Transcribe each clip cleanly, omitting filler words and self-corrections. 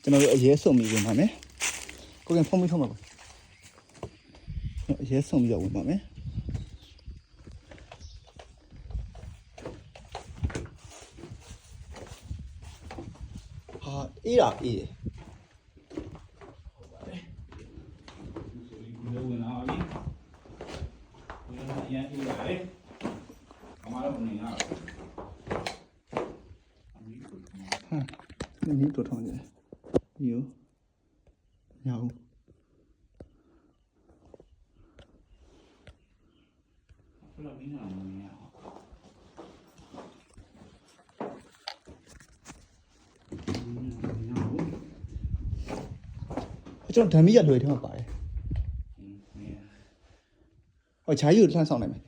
ကျွန်တော်တို့အရေးဆုံးပြီးဝင်ပါမယ်ကိုကဖုန်းပြီးထုံးပါဘူးအရေးဆုံးပြီးတော့ဝင်ပါမယ်ဟာအေးတာအေးဝင်လာပြီဝင်လာရင်အေးရတယ်အမားတော့နေရนี่ตัวทองเนี่ยอยู่ยาวเราไม่นานเนี่ยကျွန်တော်ဓာမီရလွယ်ထဲမှာပါတယ်ဟောဂျာကြီးကိုလှမ်းဆောင်နိုင်မယ်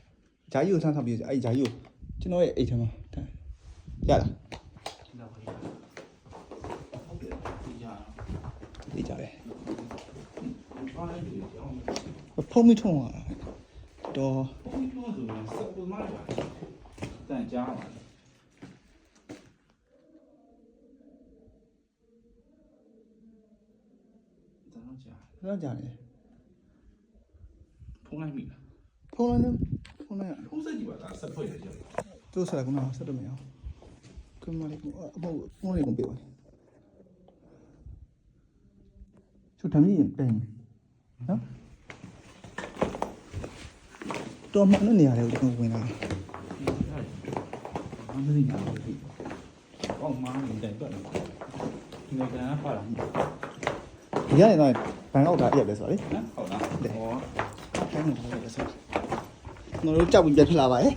ဂျာကြီးကိုလှမ်းဆောင်ပြီးအဲ့ဂျာကြီးကိုကျွန်တော်ရဲ့အိတ်ထဲမှာရလားဒီကြတယ်ဖုံးမိထုံးသွားတာတော့ဖုန်းပြောဆိုရင်စက်ပေါ်မှာတန်ကြားပါတော့ကြတယ်ဖုန်းလိုက်မိလားဖုံးလိုက်ဖုံးလိုက်ဖုန်းစက်ကြီးပါလားစက်ဖွဲ့ရကြတယ်သူ့ဆက်ကုန်းတော့ဆက်တော့မရအောင်ကမလေးအဖို့ဖုံးလေးကိုပေးပါကျဓာမီတိုင်နော်တော်မှန်တဲ့နေရာတွေကိုကျွန်တော်ဝင်လာအမင်းညာလို့ဒီအော်မားနေတဲ့တော့ဒီကနေ့ဖာလာဒီကနေတော့ဘန်ကောက်ဒါပြက်လဲဆိုတော့လေနော်ဟုတ်လားဟောထိုင်းနေတာလဲဆိုတော့ကျွန်တော်တို့ကြောက်ပြီးပြက်ဖြစ်လာပါရဲ့